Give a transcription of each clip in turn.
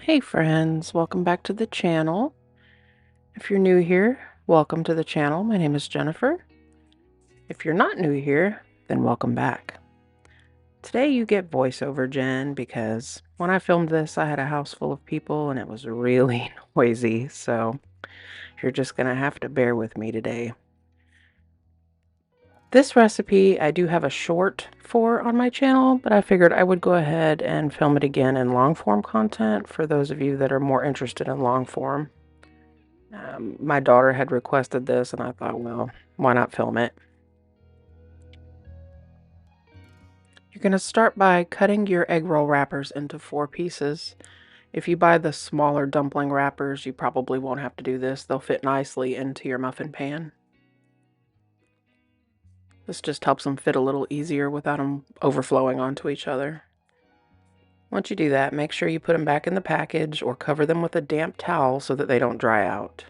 Hey friends, welcome back to the channel. If you're new here, welcome to the channel. My name is Jennifer. If you're not new here, then welcome back. Today you get voiceover Jen because when I filmed this, I had a house full of people and it was really noisy, so you're just gonna have to bear with me today. This recipe I do have a short for on my channel, but I figured I would go ahead and film it again in long form content for those of you that are more interested in long form. My daughter had requested this and I thought, well, why not film it? You're going to start by cutting your egg roll wrappers into 4 pieces. If you buy the smaller dumpling wrappers, you probably won't have to do this. They'll fit nicely into your muffin pan. This just helps them fit a little easier without them overflowing onto each other. Once you do that, make sure you put them back in the package or cover them with a damp towel so that they don't dry out.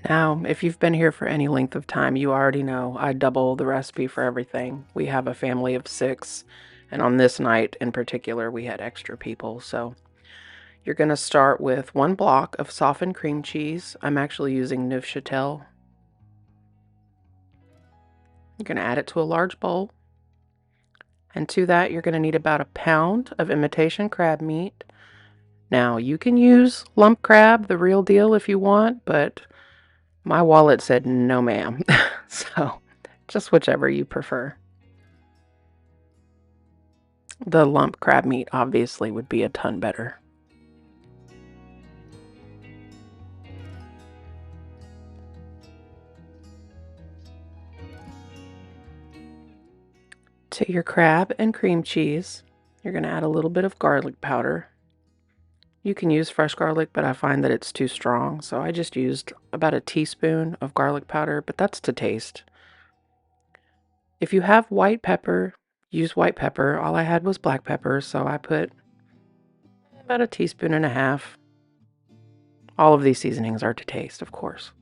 Now, if you've been here for any length of time, you already know I double the recipe for everything. We have a family of 6, and on this night in particular, we had extra people. So you're going to start with 1 block of softened cream cheese. I'm actually using Neufchâtel. You're going to add it to a large bowl. And to that, you're going to need about 1 pound of imitation crab meat. Now, you can use lump crab, the real deal, if you want, but my wallet said no ma'am. So just whichever you prefer. The lump crab meat obviously would be a ton better. To your crab and cream cheese, you're going to add a little bit of garlic powder. You can use fresh garlic, but I find that it's too strong, so I just used about 1 teaspoon of garlic powder, but that's to taste. If you have white pepper, use white pepper. All I had was black pepper, so I put about 1.5 teaspoons. All of these seasonings are to taste, of course.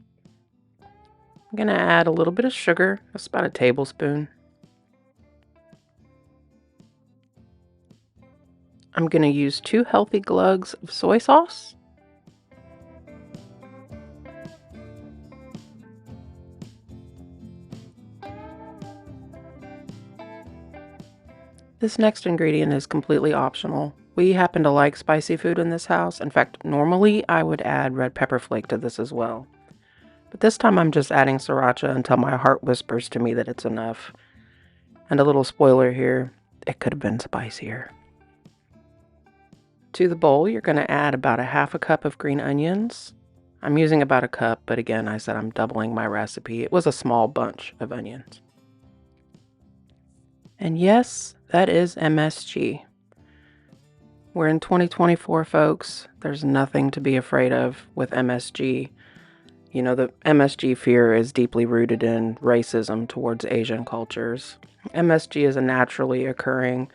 I'm going to add a little bit of sugar. That's about 1 tablespoon. I'm going to use 2 healthy glugs of soy sauce. This next ingredient is completely optional. We happen to like spicy food in this house. In fact, normally I would add red pepper flake to this as well. But this time I'm just adding sriracha until my heart whispers to me that it's enough. And a little spoiler here, it could have been spicier. To the bowl, you're going to add about 1/2 cup of green onions. I'm using about 1 cup, but again, I said I'm doubling my recipe. It was a small bunch of onions. And yes, that is MSG. We're in 2024, folks. There's nothing to be afraid of with MSG. You know, the MSG fear is deeply rooted in racism towards Asian cultures. MSG is a naturally occurring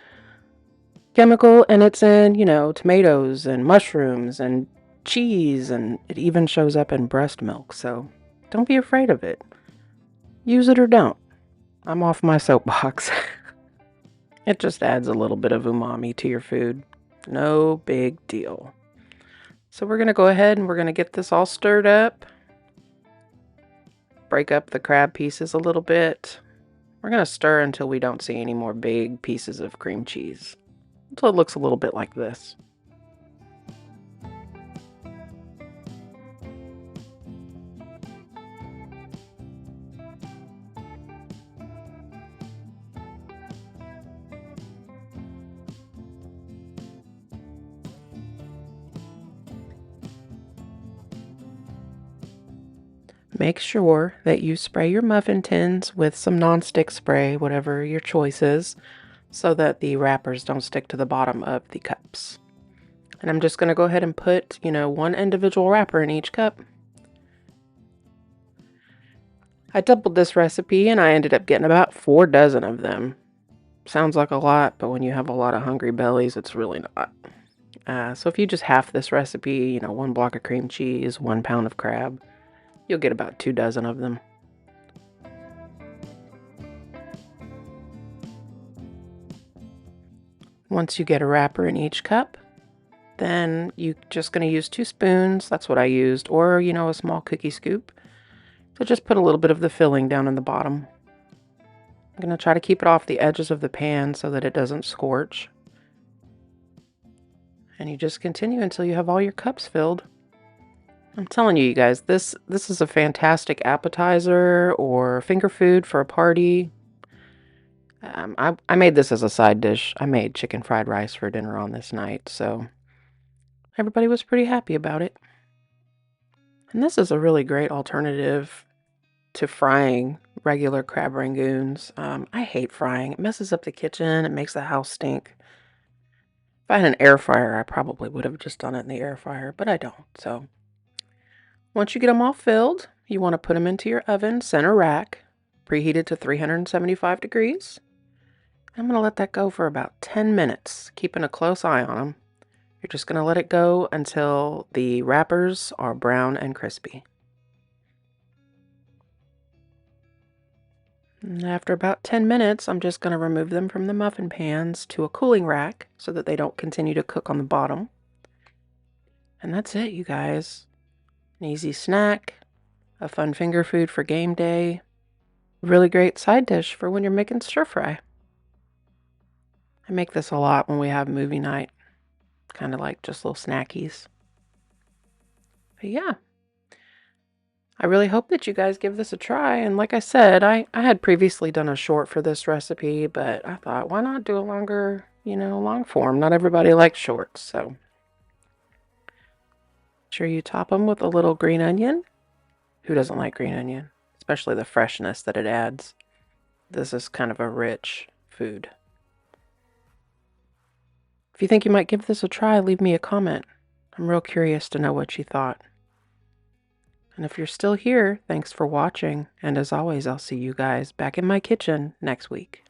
chemical, and it's in, tomatoes and mushrooms and cheese, and it even shows up in breast milk, so don't be afraid of it. Use it or don't. I'm off my soapbox. It just adds a little bit of umami to your food. No big deal. So we're going to go ahead and we're going to get this all stirred up. Break up the crab pieces a little bit. We're going to stir until we don't see any more big pieces of cream cheese. So it looks a little bit like this. Make sure that you spray your muffin tins with some nonstick spray, whatever your choice is, so that the wrappers don't stick to the bottom of the cups. And I'm just going to go ahead and put, 1 individual wrapper in each cup. I doubled this recipe and I ended up getting about 4 dozen of them. Sounds like a lot, but when you have a lot of hungry bellies, it's really not. So if you just half this recipe, 1 block of cream cheese, 1 pound of crab, you'll get about 2 dozen of them. Once you get a wrapper in each cup, then you're just going to use 2 spoons. That's what I used, or, a small cookie scoop. So just put a little bit of the filling down in the bottom. I'm going to try to keep it off the edges of the pan so that it doesn't scorch. And you just continue until you have all your cups filled. I'm telling you, you guys, this is a fantastic appetizer or finger food for a party. I made this as a side dish. I made chicken fried rice for dinner on this night, so everybody was pretty happy about it. And this is a really great alternative to frying regular crab rangoons. I hate frying. It messes up the kitchen. It makes the house stink. If I had an air fryer, I probably would have just done it in the air fryer, but I don't. So once you get them all filled, you want to put them into your oven, center rack, preheated to 375 degrees. I'm going to let that go for about 10 minutes, keeping a close eye on them. You're just going to let it go until the wrappers are brown and crispy. And after about 10 minutes, I'm just going to remove them from the muffin pans to a cooling rack so that they don't continue to cook on the bottom. And that's it, you guys. An easy snack, a fun finger food for game day, really great side dish for when you're making stir fry. I make this a lot when we have movie night, kind of like just little snackies. But yeah, I really hope that you guys give this a try. And like I said, I had previously done a short for this recipe, but I thought, why not do a longer, long form? Not everybody likes shorts, so make sure you top them with a little green onion. Who doesn't like green onion? Especially the freshness that it adds. This is kind of a rich food. If you think you might give this a try, leave me a comment. I'm real curious to know what you thought. And if you're still here, thanks for watching. And as always, I'll see you guys back in my kitchen next week.